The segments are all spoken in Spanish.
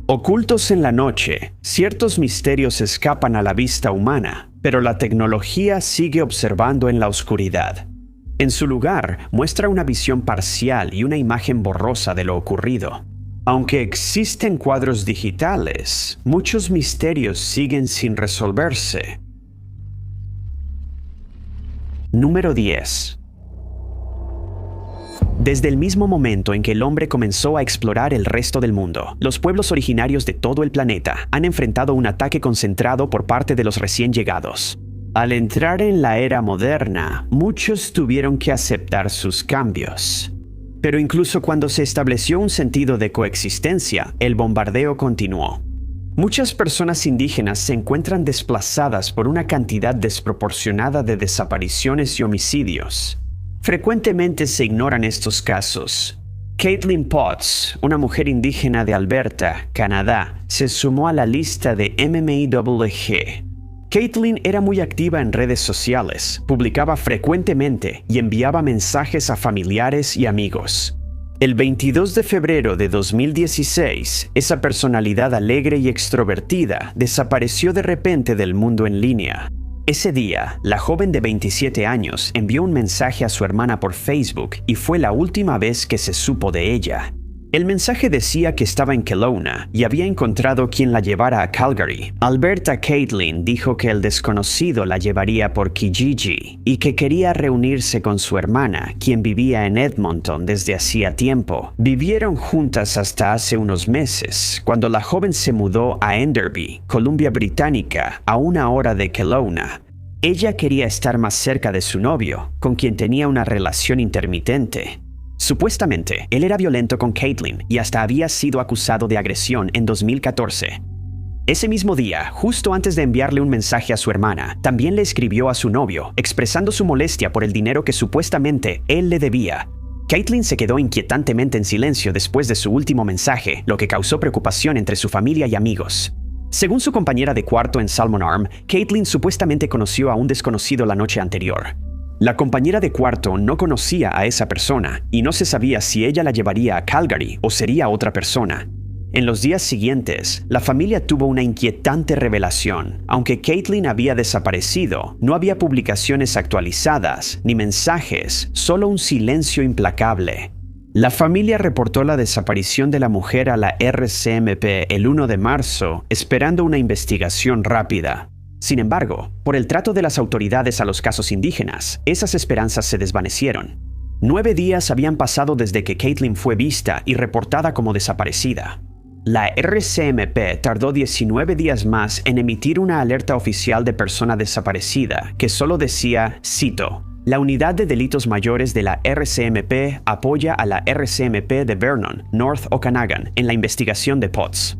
Ocultos en la noche, ciertos misterios escapan a la vista humana, pero la tecnología sigue observando en la oscuridad. En su lugar, muestra una visión parcial y una imagen borrosa de lo ocurrido. Aunque existen cuadros digitales, muchos misterios siguen sin resolverse. Número 10. Desde el mismo momento en que el hombre comenzó a explorar el resto del mundo, los pueblos originarios de todo el planeta han enfrentado un ataque concentrado por parte de los recién llegados. Al entrar en la era moderna, muchos tuvieron que aceptar sus cambios. Pero incluso cuando se estableció un sentido de coexistencia, el bombardeo continuó. Muchas personas indígenas se encuentran desplazadas por una cantidad desproporcionada de desapariciones y homicidios. Frecuentemente se ignoran estos casos. Caitlin Potts, una mujer indígena de Alberta, Canadá, se sumó a la lista de MMIWG. Caitlin era muy activa en redes sociales, publicaba frecuentemente y enviaba mensajes a familiares y amigos. El 22 de febrero de 2016, esa personalidad alegre y extrovertida desapareció de repente del mundo en línea. Ese día, la joven de 27 años envió un mensaje a su hermana por Facebook y fue la última vez que se supo de ella. El mensaje decía que estaba en Kelowna y había encontrado quien la llevara a Calgary. Alberta Caitlin dijo que el desconocido la llevaría por Kijiji y que quería reunirse con su hermana, quien vivía en Edmonton desde hacía tiempo. Vivieron juntas hasta hace unos meses, cuando la joven se mudó a Enderby, Columbia Británica, a 1 hora de Kelowna. Ella quería estar más cerca de su novio, con quien tenía una relación intermitente. Supuestamente, él era violento con Caitlin y hasta había sido acusado de agresión en 2014. Ese mismo día, justo antes de enviarle un mensaje a su hermana, también le escribió a su novio, expresando su molestia por el dinero que supuestamente él le debía. Caitlin se quedó inquietantemente en silencio después de su último mensaje, lo que causó preocupación entre su familia y amigos. Según su compañera de cuarto en Salmon Arm, Caitlin supuestamente conoció a un desconocido la noche anterior. La compañera de cuarto no conocía a esa persona y no se sabía si ella la llevaría a Calgary o sería otra persona. En los días siguientes, la familia tuvo una inquietante revelación. Aunque Caitlin había desaparecido, no había publicaciones actualizadas ni mensajes, solo un silencio implacable. La familia reportó la desaparición de la mujer a la RCMP el 1 de marzo, esperando una investigación rápida. Sin embargo, por el trato de las autoridades a los casos indígenas, esas esperanzas se desvanecieron. 9 días habían pasado desde que Caitlin fue vista y reportada como desaparecida. La RCMP tardó 19 días más en emitir una alerta oficial de persona desaparecida que solo decía, cito, "La unidad de delitos mayores de la RCMP apoya a la RCMP de Vernon, North Okanagan, en la investigación de Potts".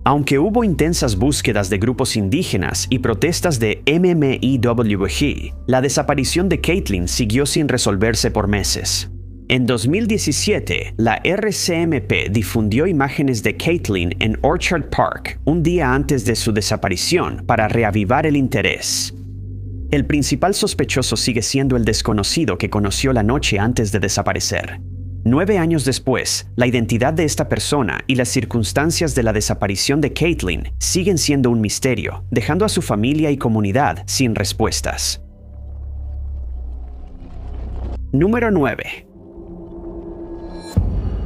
Aunque hubo intensas búsquedas de grupos indígenas y protestas de MMIWG, la desaparición de Caitlin siguió sin resolverse por meses. En 2017, la RCMP difundió imágenes de Caitlin en Orchard Park un día antes de su desaparición para reavivar el interés. El principal sospechoso sigue siendo el desconocido que conoció la noche antes de desaparecer. 9 años después, la identidad de esta persona y las circunstancias de la desaparición de Caitlin siguen siendo un misterio, dejando a su familia y comunidad sin respuestas. Número 9.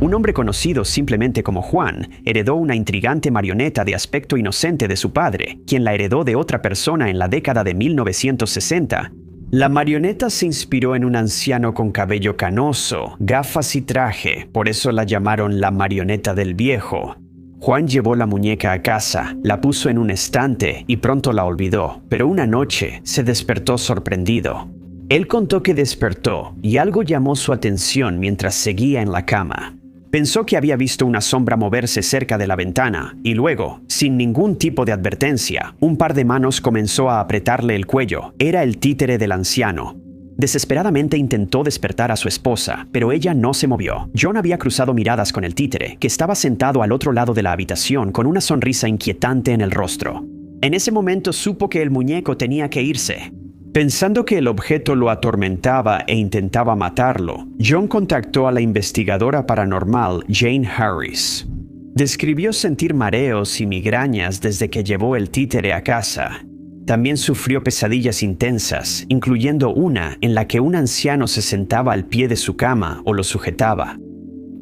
Un hombre conocido simplemente como Juan heredó una intrigante marioneta de aspecto inocente de su padre, quien la heredó de otra persona en la década de 1960. La marioneta se inspiró en un anciano con cabello canoso, gafas y traje, por eso la llamaron la marioneta del viejo. Juan llevó la muñeca a casa, la puso en un estante y pronto la olvidó, pero una noche se despertó sorprendido. Él contó que despertó y algo llamó su atención mientras seguía en la cama. Pensó que había visto una sombra moverse cerca de la ventana y luego, sin ningún tipo de advertencia, un par de manos comenzó a apretarle el cuello. Era el títere del anciano. Desesperadamente intentó despertar a su esposa, pero ella no se movió. John había cruzado miradas con el títere, que estaba sentado al otro lado de la habitación con una sonrisa inquietante en el rostro. En ese momento supo que el muñeco tenía que irse. Pensando que el objeto lo atormentaba e intentaba matarlo, John contactó a la investigadora paranormal Jane Harris. Describió sentir mareos y migrañas desde que llevó el títere a casa. También sufrió pesadillas intensas, incluyendo una en la que un anciano se sentaba al pie de su cama o lo sujetaba.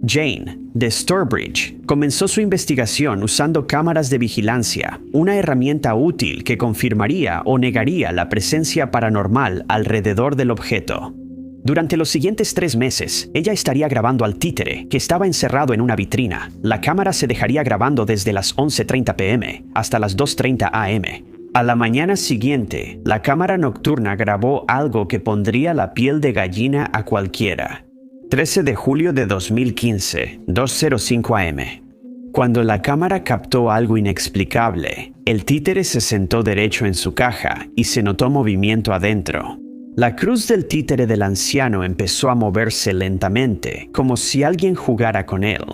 Jane, de Stourbridge, comenzó su investigación usando cámaras de vigilancia, una herramienta útil que confirmaría o negaría la presencia paranormal alrededor del objeto. Durante los siguientes 3 meses, ella estaría grabando al títere, que estaba encerrado en una vitrina. La cámara se dejaría grabando desde las 11:30 p.m. hasta las 2:30 a.m. A la mañana siguiente, la cámara nocturna grabó algo que pondría la piel de gallina a cualquiera. 13 de julio de 2015, 2:05 a.m. Cuando la cámara captó algo inexplicable, el títere se sentó derecho en su caja y se notó movimiento adentro. La cruz del títere del anciano empezó a moverse lentamente, como si alguien jugara con él.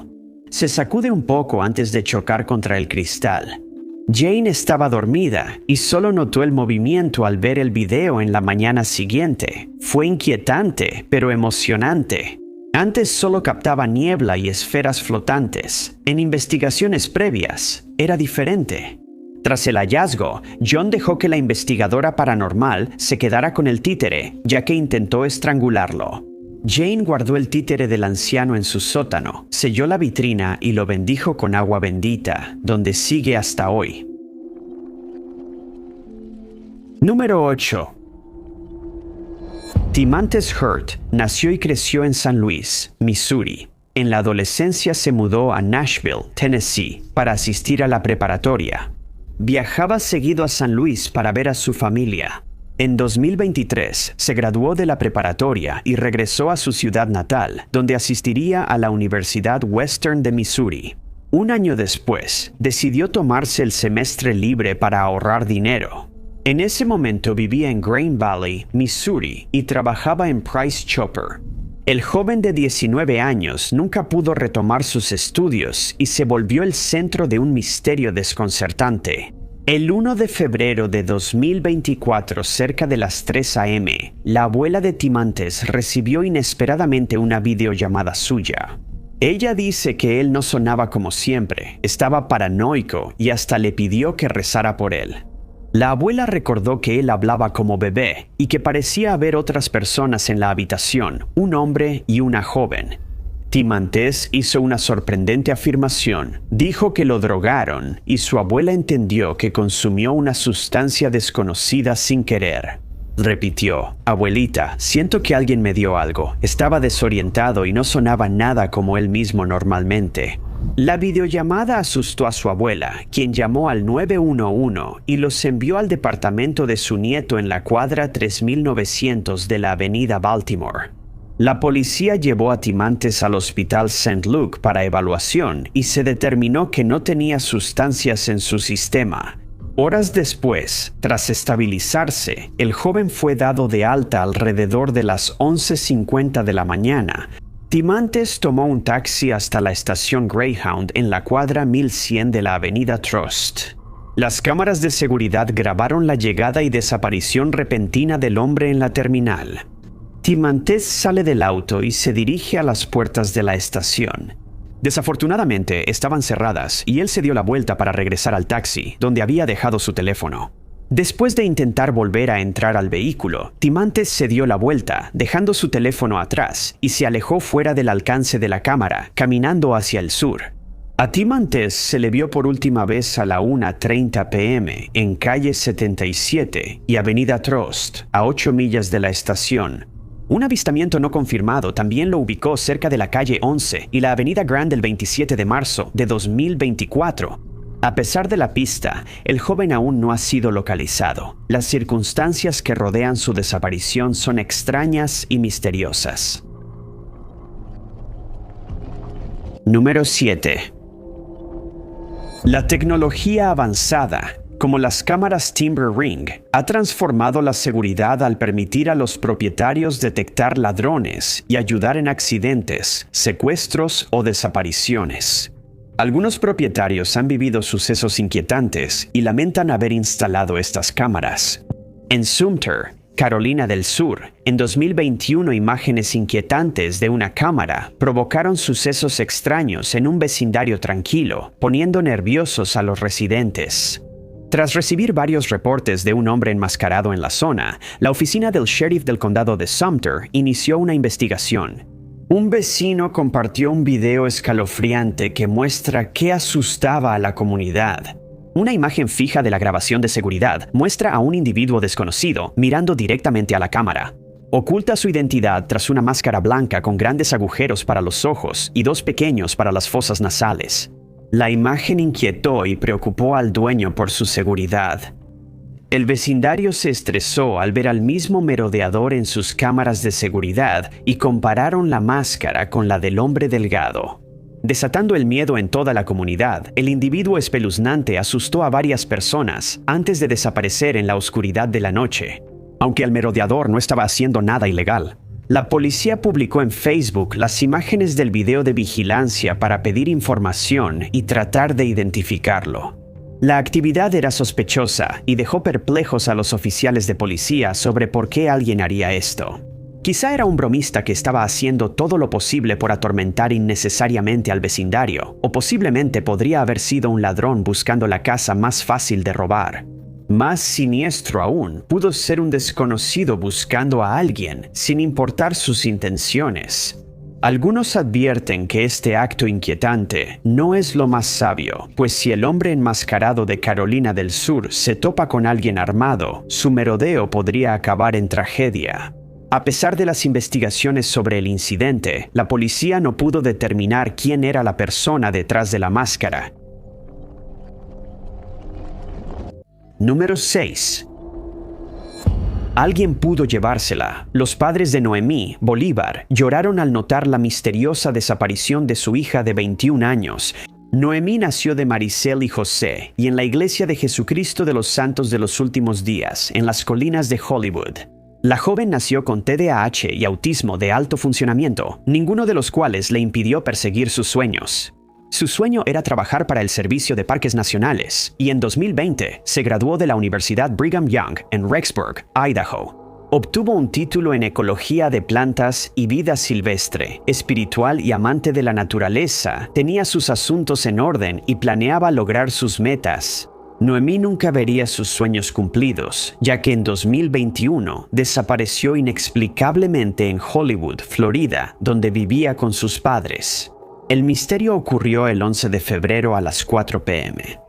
Se sacude un poco antes de chocar contra el cristal. Jane estaba dormida y solo notó el movimiento al ver el video en la mañana siguiente. Fue inquietante, pero emocionante. Antes solo captaba niebla y esferas flotantes. En investigaciones previas, era diferente. Tras el hallazgo, John dejó que la investigadora paranormal se quedara con el títere, ya que intentó estrangularlo. Jane guardó el títere del anciano en su sótano, selló la vitrina y lo bendijo con agua bendita, donde sigue hasta hoy. Número 8. Timantes Hurt nació y creció en San Luis, Missouri. En la adolescencia se mudó a Nashville, Tennessee, para asistir a la preparatoria. Viajaba seguido a San Luis para ver a su familia. En 2023 se graduó de la preparatoria y regresó a su ciudad natal, donde asistiría a la Universidad Western de Missouri. Un año después, decidió tomarse el semestre libre para ahorrar dinero. En ese momento vivía en Grain Valley, Missouri, y trabajaba en Price Chopper. El joven de 19 años nunca pudo retomar sus estudios y se volvió el centro de un misterio desconcertante. El 1 de febrero de 2024, cerca de las 3 a.m., la abuela de Timantes recibió inesperadamente una videollamada suya. Ella dice que él no sonaba como siempre, estaba paranoico y hasta le pidió que rezara por él. La abuela recordó que él hablaba como bebé y que parecía haber otras personas en la habitación, un hombre y una joven. Timantes hizo una sorprendente afirmación. Dijo que lo drogaron y su abuela entendió que consumió una sustancia desconocida sin querer. Repitió: abuelita, siento que alguien me dio algo. Estaba desorientado y no sonaba nada como él mismo normalmente. La videollamada asustó a su abuela, quien llamó al 911 y los envió al departamento de su nieto en la cuadra 3900 de la avenida Baltimore. La policía llevó a Timantes al hospital St. Luke para evaluación y se determinó que no tenía sustancias en su sistema. Horas después, tras estabilizarse, el joven fue dado de alta alrededor de las 11:50 de la mañana. Timantes tomó un taxi hasta la estación Greyhound en la cuadra 1100 de la avenida Trust. Las cámaras de seguridad grabaron la llegada y desaparición repentina del hombre en la terminal. Timantes sale del auto y se dirige a las puertas de la estación. Desafortunadamente estaban cerradas y él se dio la vuelta para regresar al taxi, donde había dejado su teléfono. Después de intentar volver a entrar al vehículo, Timantes se dio la vuelta, dejando su teléfono atrás, y se alejó fuera del alcance de la cámara, caminando hacia el sur. A Timantes se le vio por última vez a la 1:30 p.m. en calle 77 y avenida Trust, a 8 millas de la estación. Un avistamiento no confirmado también lo ubicó cerca de la calle 11 y la avenida Grand el 27 de marzo de 2024. A pesar de la pista, el joven aún no ha sido localizado. Las circunstancias que rodean su desaparición son extrañas y misteriosas. Número 7. La tecnología avanzada, como las cámaras Timber Ring, ha transformado la seguridad al permitir a los propietarios detectar ladrones y ayudar en accidentes, secuestros o desapariciones. Algunos propietarios han vivido sucesos inquietantes y lamentan haber instalado estas cámaras. En Sumter, Carolina del Sur, en 2021 imágenes inquietantes de una cámara provocaron sucesos extraños en un vecindario tranquilo, poniendo nerviosos a los residentes. Tras recibir varios reportes de un hombre enmascarado en la zona, la oficina del sheriff del condado de Sumter inició una investigación. Un vecino compartió un video escalofriante que muestra qué asustaba a la comunidad. Una imagen fija de la grabación de seguridad muestra a un individuo desconocido mirando directamente a la cámara. Oculta su identidad tras una máscara blanca con grandes agujeros para los ojos y dos pequeños para las fosas nasales. La imagen inquietó y preocupó al dueño por su seguridad. El vecindario se estresó al ver al mismo merodeador en sus cámaras de seguridad y compararon la máscara con la del hombre delgado. Desatando el miedo en toda la comunidad, el individuo espeluznante asustó a varias personas antes de desaparecer en la oscuridad de la noche, aunque el merodeador no estaba haciendo nada ilegal. La policía publicó en Facebook las imágenes del video de vigilancia para pedir información y tratar de identificarlo. La actividad era sospechosa y dejó perplejos a los oficiales de policía sobre por qué alguien haría esto. Quizá era un bromista que estaba haciendo todo lo posible por atormentar innecesariamente al vecindario, o posiblemente podría haber sido un ladrón buscando la casa más fácil de robar. Más siniestro aún, pudo ser un desconocido buscando a alguien, sin importar sus intenciones. Algunos advierten que este acto inquietante no es lo más sabio, pues si el hombre enmascarado de Carolina del Sur se topa con alguien armado, su merodeo podría acabar en tragedia. A pesar de las investigaciones sobre el incidente, la policía no pudo determinar quién era la persona detrás de la máscara. Número 6. Alguien pudo llevársela. Los padres de Noemí, Bolívar, lloraron al notar la misteriosa desaparición de su hija de 21 años. Noemí nació de Maricel y José, y en la Iglesia de Jesucristo de los Santos de los Últimos Días, en las colinas de Hollywood. La joven nació con TDAH y autismo de alto funcionamiento, ninguno de los cuales le impidió perseguir sus sueños. Su sueño era trabajar para el Servicio de Parques Nacionales, y en 2020 se graduó de la Universidad Brigham Young en Rexburg, Idaho. Obtuvo un título en Ecología de Plantas y Vida Silvestre. Espiritual y amante de la naturaleza, tenía sus asuntos en orden y planeaba lograr sus metas. Noemí nunca vería sus sueños cumplidos, ya que en 2021 desapareció inexplicablemente en Hollywood, Florida, donde vivía con sus padres. El misterio ocurrió el 11 de febrero a las 4 p.m.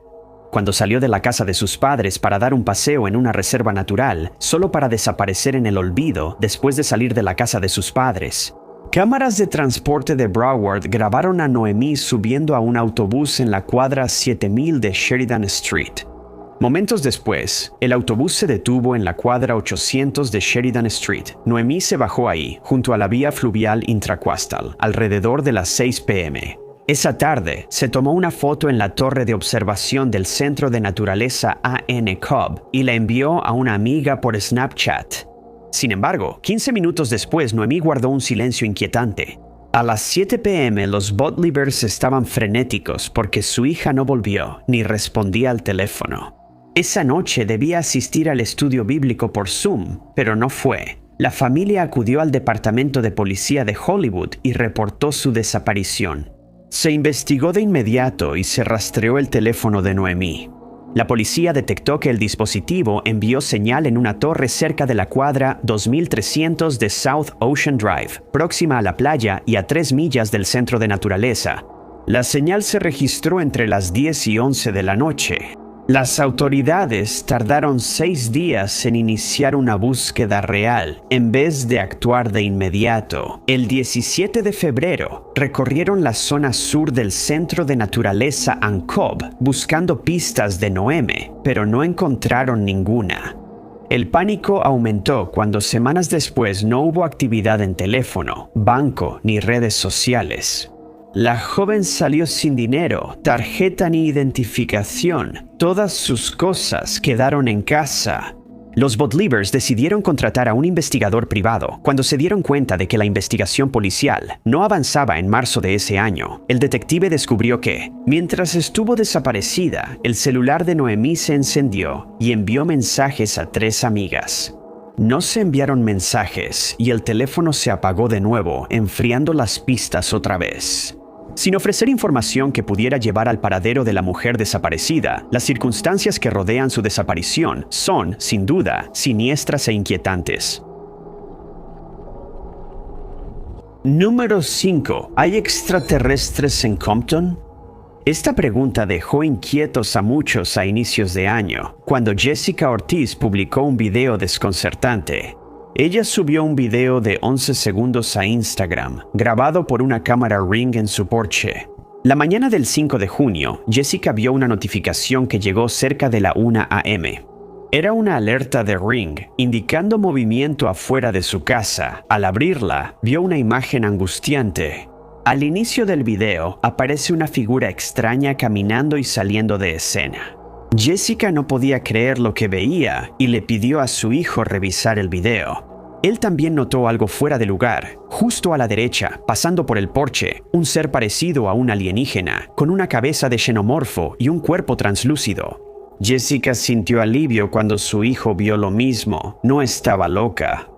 Cuando salió de la casa de sus padres para dar un paseo en una reserva natural, solo para desaparecer en el olvido después de salir de la casa de sus padres. Cámaras de transporte de Broward grabaron a Noemí subiendo a un autobús en la cuadra 7000 de Sheridan Street. Momentos después, el autobús se detuvo en la cuadra 800 de Sheridan Street. Noemí se bajó ahí, junto a la vía fluvial intracoastal, alrededor de las 6 p.m. Esa tarde, se tomó una foto en la torre de observación del Centro de Naturaleza A.N. Cobb y la envió a una amiga por Snapchat. Sin embargo, 15 minutos después, Noemí guardó un silencio inquietante. A las 7 p.m., los Botlivers estaban frenéticos porque su hija no volvió ni respondía al teléfono. Esa noche debía asistir al estudio bíblico por Zoom, pero no fue. La familia acudió al departamento de policía de Hollywood y reportó su desaparición. Se investigó de inmediato y se rastreó el teléfono de Noemí. La policía detectó que el dispositivo envió señal en una torre cerca de la cuadra 2300 de South Ocean Drive, próxima a la playa y a 3 millas del centro de naturaleza. La señal se registró entre las 10 y 11 de la noche. Las autoridades tardaron 6 días en iniciar una búsqueda real, en vez de actuar de inmediato. El 17 de febrero, recorrieron la zona sur del Centro de Naturaleza Cobb buscando pistas de Noemi, pero no encontraron ninguna. El pánico aumentó cuando semanas después no hubo actividad en teléfono, banco ni redes sociales. La joven salió sin dinero, tarjeta ni identificación. Todas sus cosas quedaron en casa. Los Botlivers decidieron contratar a un investigador privado cuando se dieron cuenta de que la investigación policial no avanzaba en marzo de ese año. El detective descubrió que, mientras estuvo desaparecida, el celular de Noemí se encendió y envió mensajes a 3 amigas. No se enviaron mensajes y el teléfono se apagó de nuevo, enfriando las pistas otra vez. Sin ofrecer información que pudiera llevar al paradero de la mujer desaparecida, las circunstancias que rodean su desaparición son, sin duda, siniestras e inquietantes. Número 5. ¿Hay extraterrestres en Compton? Esta pregunta dejó inquietos a muchos a inicios de año, cuando Jessica Ortiz publicó un video desconcertante. Ella subió un video de 11 segundos a Instagram, grabado por una cámara Ring en su porche. La mañana del 5 de junio, Jessica vio una notificación que llegó cerca de la 1 a.m. Era una alerta de Ring, indicando movimiento afuera de su casa. Al abrirla, vio una imagen angustiante. Al inicio del video, aparece una figura extraña caminando y saliendo de escena. Jessica no podía creer lo que veía y le pidió a su hijo revisar el video. Él también notó algo fuera de lugar. Justo a la derecha, pasando por el porche, un ser parecido a un alienígena, con una cabeza de xenomorfo y un cuerpo translúcido. Jessica sintió alivio cuando su hijo vio lo mismo. No estaba loca.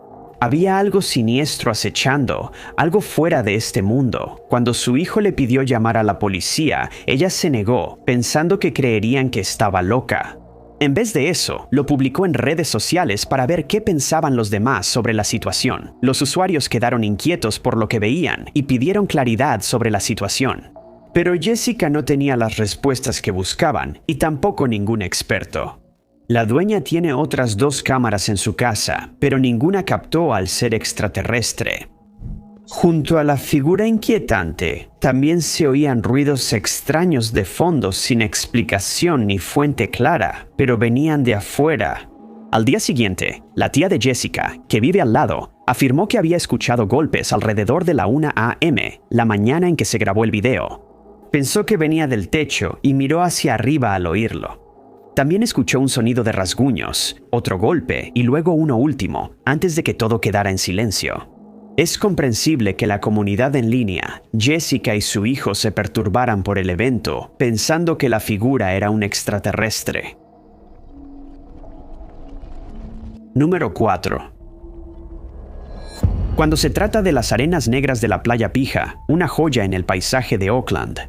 Había algo siniestro acechando, algo fuera de este mundo. Cuando su hijo le pidió llamar a la policía, ella se negó, pensando que creerían que estaba loca. En vez de eso, lo publicó en redes sociales para ver qué pensaban los demás sobre la situación. Los usuarios quedaron inquietos por lo que veían y pidieron claridad sobre la situación. Pero Jessica no tenía las respuestas que buscaban y tampoco ningún experto. La dueña tiene otras 2 cámaras en su casa, pero ninguna captó al ser extraterrestre. Junto a la figura inquietante, también se oían ruidos extraños de fondo sin explicación ni fuente clara, pero venían de afuera. Al día siguiente, la tía de Jessica, que vive al lado, afirmó que había escuchado golpes alrededor de la 1 a.m., la mañana en que se grabó el video. Pensó que venía del techo y miró hacia arriba al oírlo. También escuchó un sonido de rasguños, otro golpe y luego uno último, antes de que todo quedara en silencio. Es comprensible que la comunidad en línea, Jessica y su hijo se perturbaran por el evento, pensando que la figura era un extraterrestre. Número 4. Cuando se trata de las arenas negras de la Playa Pija, una joya en el paisaje de Oakland,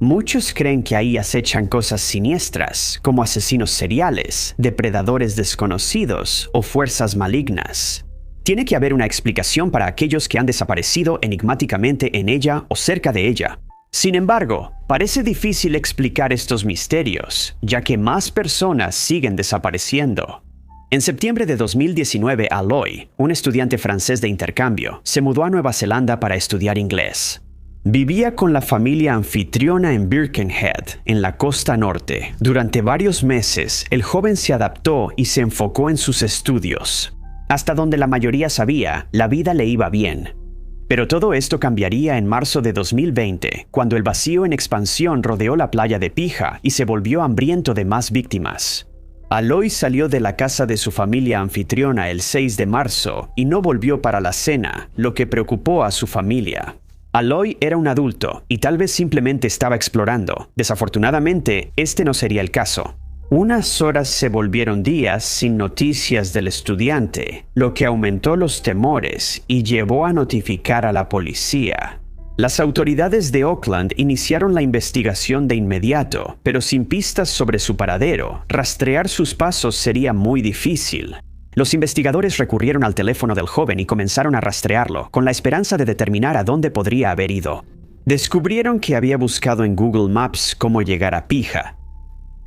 muchos creen que ahí acechan cosas siniestras, como asesinos seriales, depredadores desconocidos o fuerzas malignas. Tiene que haber una explicación para aquellos que han desaparecido enigmáticamente en ella o cerca de ella. Sin embargo, parece difícil explicar estos misterios, ya que más personas siguen desapareciendo. En septiembre de 2019, Aloy, un estudiante francés de intercambio, se mudó a Nueva Zelanda para estudiar inglés. Vivía con la familia anfitriona en Birkenhead, en la costa norte. Durante varios meses, el joven se adaptó y se enfocó en sus estudios. Hasta donde la mayoría sabía, la vida le iba bien. Pero todo esto cambiaría en marzo de 2020, cuando el vacío en expansión rodeó la playa de Pija y se volvió hambriento de más víctimas. Aloy salió de la casa de su familia anfitriona el 6 de marzo y no volvió para la cena, lo que preocupó a su familia. Aloy era un adulto y tal vez simplemente estaba explorando. Desafortunadamente, este no sería el caso. Unas horas se volvieron días sin noticias del estudiante, lo que aumentó los temores y llevó a notificar a la policía. Las autoridades de Oakland iniciaron la investigación de inmediato, pero sin pistas sobre su paradero, rastrear sus pasos sería muy difícil. Los investigadores recurrieron al teléfono del joven y comenzaron a rastrearlo, con la esperanza de determinar a dónde podría haber ido. Descubrieron que había buscado en Google Maps cómo llegar a Pija.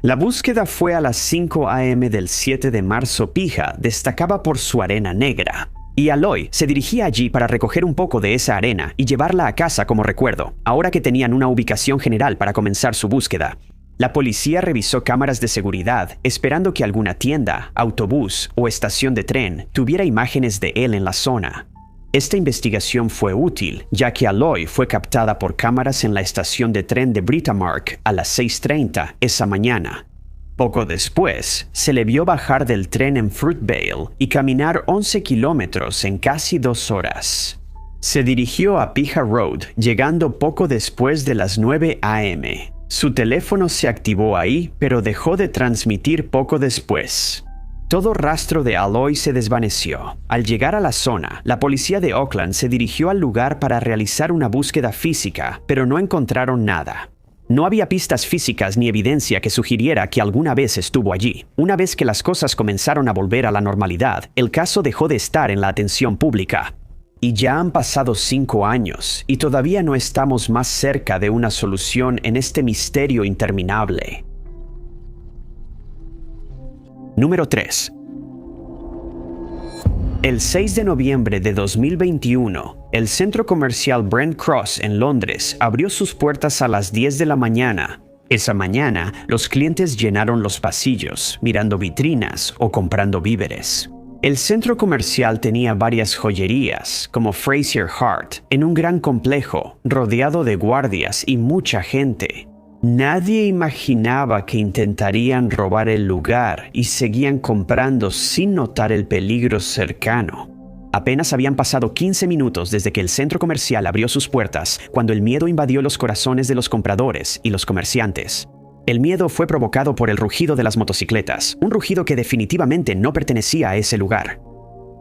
La búsqueda fue a las 5 a.m. del 7 de marzo. Pija destacaba por su arena negra, y Aloy se dirigía allí para recoger un poco de esa arena y llevarla a casa como recuerdo, ahora que tenían una ubicación general para comenzar su búsqueda. La policía revisó cámaras de seguridad, esperando que alguna tienda, autobús o estación de tren tuviera imágenes de él en la zona. Esta investigación fue útil, ya que Aloy fue captada por cámaras en la estación de tren de Britomart a las 6:30 esa mañana. Poco después, se le vio bajar del tren en Fruitvale y caminar 11 kilómetros en casi 2 horas. Se dirigió a Pija Road, llegando poco después de las 9 a.m. Su teléfono se activó ahí, pero dejó de transmitir poco después. Todo rastro de Aloy se desvaneció. Al llegar a la zona, la policía de Oakland se dirigió al lugar para realizar una búsqueda física, pero no encontraron nada. No había pistas físicas ni evidencia que sugiriera que alguna vez estuvo allí. Una vez que las cosas comenzaron a volver a la normalidad, el caso dejó de estar en la atención pública. Y ya han pasado 5 años, y todavía no estamos más cerca de una solución en este misterio interminable. Número 3. El 6 de noviembre de 2021, el centro comercial Brent Cross en Londres abrió sus puertas a las 10 de la mañana. Esa mañana, los clientes llenaron los pasillos, mirando vitrinas o comprando víveres. El centro comercial tenía varias joyerías, como Fraser Hart, en un gran complejo, rodeado de guardias y mucha gente. Nadie imaginaba que intentarían robar el lugar y seguían comprando sin notar el peligro cercano. Apenas habían pasado 15 minutos desde que el centro comercial abrió sus puertas, cuando el miedo invadió los corazones de los compradores y los comerciantes. El miedo fue provocado por el rugido de las motocicletas, un rugido que definitivamente no pertenecía a ese lugar.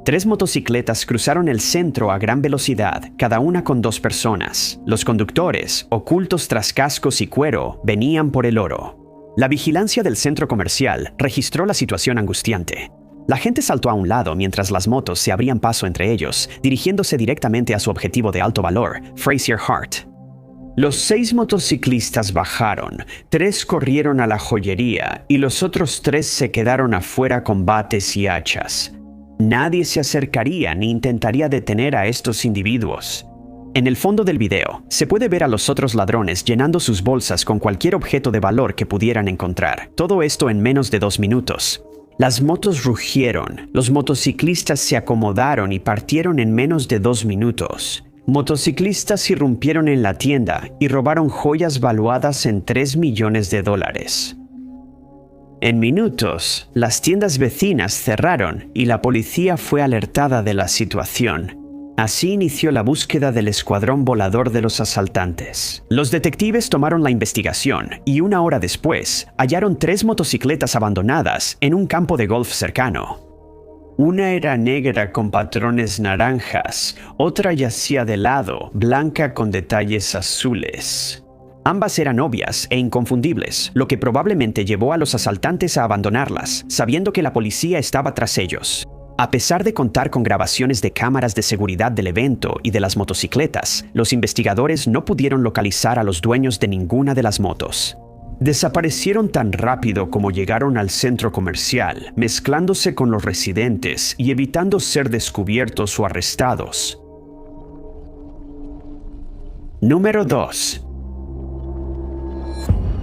3 motocicletas cruzaron el centro a gran velocidad, cada una con 2 personas. Los conductores, ocultos tras cascos y cuero, venían por el oro. La vigilancia del centro comercial registró la situación angustiante. La gente saltó a un lado mientras las motos se abrían paso entre ellos, dirigiéndose directamente a su objetivo de alto valor, Fraser Hart. Los 6 motociclistas bajaron, 3 corrieron a la joyería y los otros 3 se quedaron afuera con bates y hachas. Nadie se acercaría ni intentaría detener a estos individuos. En el fondo del video, se puede ver a los otros ladrones llenando sus bolsas con cualquier objeto de valor que pudieran encontrar. Todo esto en menos de 2 minutos. Las motos rugieron, los motociclistas se acomodaron y partieron en menos de 2 minutos. Motociclistas irrumpieron en la tienda y robaron joyas valuadas en $3 millones. En minutos, las tiendas vecinas cerraron y la policía fue alertada de la situación. Así inició la búsqueda del escuadrón volador de los asaltantes. Los detectives tomaron la investigación y 1 hora después, hallaron 3 motocicletas abandonadas en un campo de golf cercano. Una era negra con patrones naranjas, otra yacía de lado, blanca con detalles azules. Ambas eran obvias e inconfundibles, lo que probablemente llevó a los asaltantes a abandonarlas, sabiendo que la policía estaba tras ellos. A pesar de contar con grabaciones de cámaras de seguridad del evento y de las motocicletas, los investigadores no pudieron localizar a los dueños de ninguna de las motos. Desaparecieron tan rápido como llegaron al centro comercial, mezclándose con los residentes y evitando ser descubiertos o arrestados. Número 2.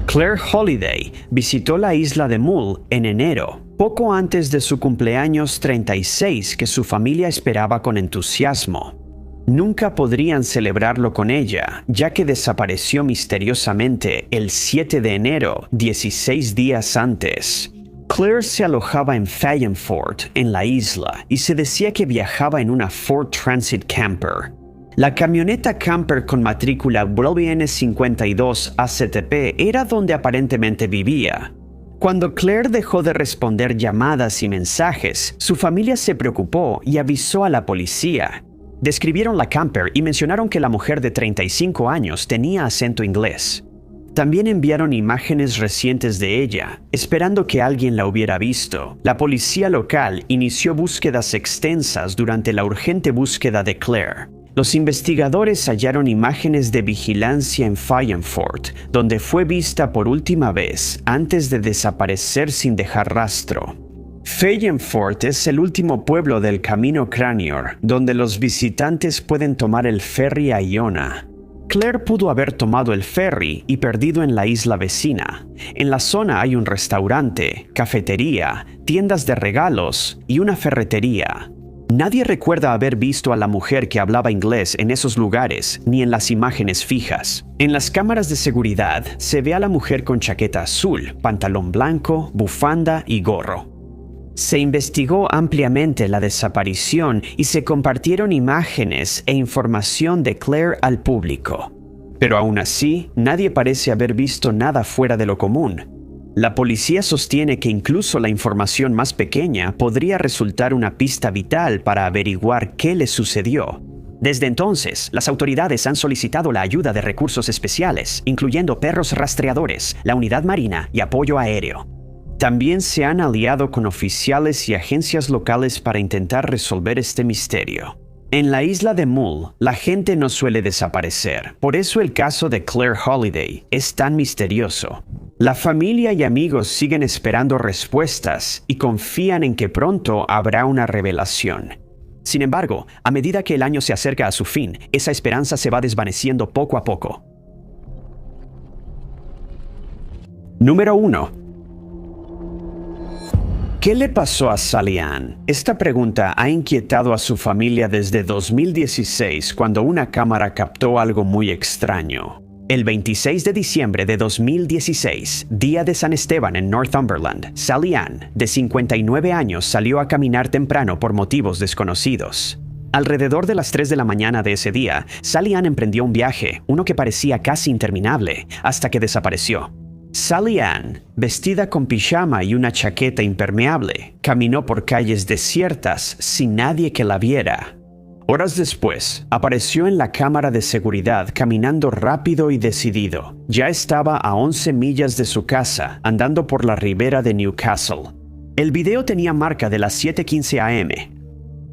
Claire Holiday visitó la isla de Mull en enero, poco antes de su cumpleaños 36 que su familia esperaba con entusiasmo. Nunca podrían celebrarlo con ella, ya que desapareció misteriosamente el 7 de enero, 16 días antes. Claire se alojaba en Fayemfort, en la isla, y se decía que viajaba en una Ford Transit Camper. La camioneta camper con matrícula WN52 ACTP era donde aparentemente vivía. Cuando Claire dejó de responder llamadas y mensajes, su familia se preocupó y avisó a la policía. Describieron la camper y mencionaron que la mujer de 35 años tenía acento inglés. También enviaron imágenes recientes de ella, esperando que alguien la hubiera visto. La policía local inició búsquedas extensas durante la urgente búsqueda de Claire. Los investigadores hallaron imágenes de vigilancia en Fayemfort, donde fue vista por última vez antes de desaparecer sin dejar rastro. Fayemfort es el último pueblo del Camino Cranior, donde los visitantes pueden tomar el ferry a Iona. Claire pudo haber tomado el ferry y perdido en la isla vecina. En la zona hay un restaurante, cafetería, tiendas de regalos y una ferretería. Nadie recuerda haber visto a la mujer que hablaba inglés en esos lugares, ni en las imágenes fijas. En las cámaras de seguridad se ve a la mujer con chaqueta azul, pantalón blanco, bufanda y gorro. Se investigó ampliamente la desaparición y se compartieron imágenes e información de Claire al público. Pero aún así, nadie parece haber visto nada fuera de lo común. La policía sostiene que incluso la información más pequeña podría resultar una pista vital para averiguar qué le sucedió. Desde entonces, las autoridades han solicitado la ayuda de recursos especiales, incluyendo perros rastreadores, la unidad marina y apoyo aéreo. También se han aliado con oficiales y agencias locales para intentar resolver este misterio. En la isla de Mull, la gente no suele desaparecer, por eso el caso de Claire Holiday es tan misterioso. La familia y amigos siguen esperando respuestas y confían en que pronto habrá una revelación. Sin embargo, a medida que el año se acerca a su fin, esa esperanza se va desvaneciendo poco a poco. Número 1. ¿Qué le pasó a Sally Ann? Esta pregunta ha inquietado a su familia desde 2016, cuando una cámara captó algo muy extraño. El 26 de diciembre de 2016, día de San Esteban en Northumberland, Sally Ann, de 59 años, salió a caminar temprano por motivos desconocidos. Alrededor de las 3 de la mañana de ese día, Sally Ann emprendió un viaje, uno que parecía casi interminable, hasta que desapareció. Sally Ann, vestida con pijama y una chaqueta impermeable, caminó por calles desiertas sin nadie que la viera. Horas después, apareció en la cámara de seguridad caminando rápido y decidido. Ya estaba a 11 millas de su casa, andando por la ribera de Newcastle. El video tenía marca de las 7:15 a.m.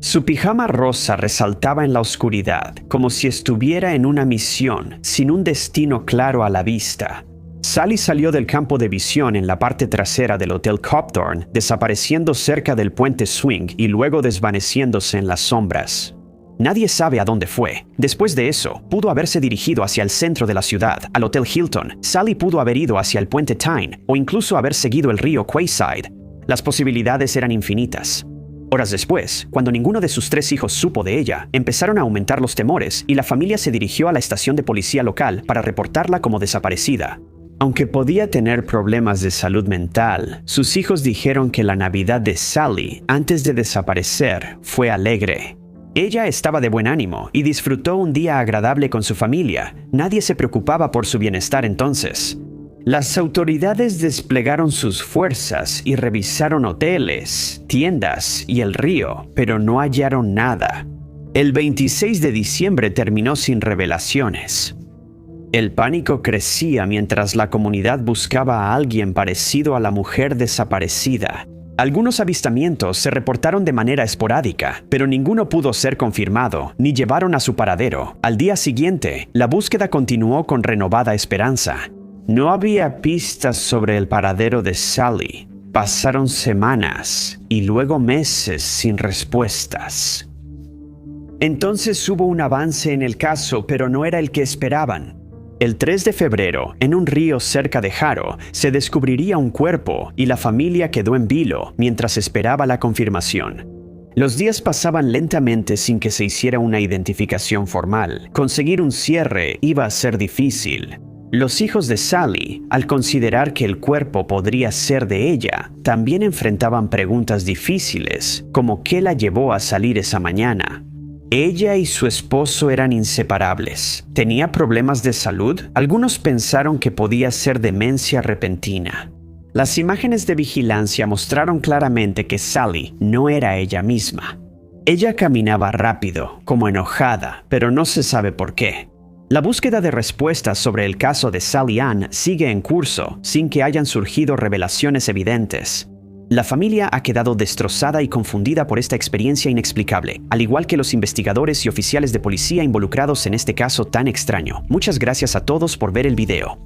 Su pijama rosa resaltaba en la oscuridad, como si estuviera en una misión, sin un destino claro a la vista. Sally salió del campo de visión en la parte trasera del Hotel Copthorne, desapareciendo cerca del puente Swing y luego desvaneciéndose en las sombras. Nadie sabe a dónde fue. Después de eso, pudo haberse dirigido hacia el centro de la ciudad, al Hotel Hilton. Sally pudo haber ido hacia el puente Tyne o incluso haber seguido el río Quayside. Las posibilidades eran infinitas. Horas después, cuando ninguno de sus 3 hijos supo de ella, empezaron a aumentar los temores y la familia se dirigió a la estación de policía local para reportarla como desaparecida. Aunque podía tener problemas de salud mental, sus hijos dijeron que la Navidad de Sally, antes de desaparecer, fue alegre. Ella estaba de buen ánimo y disfrutó un día agradable con su familia. Nadie se preocupaba por su bienestar entonces. Las autoridades desplegaron sus fuerzas y revisaron hoteles, tiendas y el río, pero no hallaron nada. El 26 de diciembre terminó sin revelaciones. El pánico crecía mientras la comunidad buscaba a alguien parecido a la mujer desaparecida. Algunos avistamientos se reportaron de manera esporádica, pero ninguno pudo ser confirmado, ni llevaron a su paradero. Al día siguiente, la búsqueda continuó con renovada esperanza. No había pistas sobre el paradero de Sally. Pasaron semanas y luego meses sin respuestas. Entonces hubo un avance en el caso, pero no era el que esperaban. El 3 de febrero, en un río cerca de Harrow, se descubriría un cuerpo y la familia quedó en vilo mientras esperaba la confirmación. Los días pasaban lentamente sin que se hiciera una identificación formal. Conseguir un cierre iba a ser difícil. Los hijos de Sally, al considerar que el cuerpo podría ser de ella, también enfrentaban preguntas difíciles, como qué la llevó a salir esa mañana. Ella y su esposo eran inseparables. ¿Tenía problemas de salud? Algunos pensaron que podía ser demencia repentina. Las imágenes de vigilancia mostraron claramente que Sally no era ella misma. Ella caminaba rápido, como enojada, pero no se sabe por qué. La búsqueda de respuestas sobre el caso de Sally Ann sigue en curso, sin que hayan surgido revelaciones evidentes. La familia ha quedado destrozada y confundida por esta experiencia inexplicable, al igual que los investigadores y oficiales de policía involucrados en este caso tan extraño. Muchas gracias a todos por ver el video.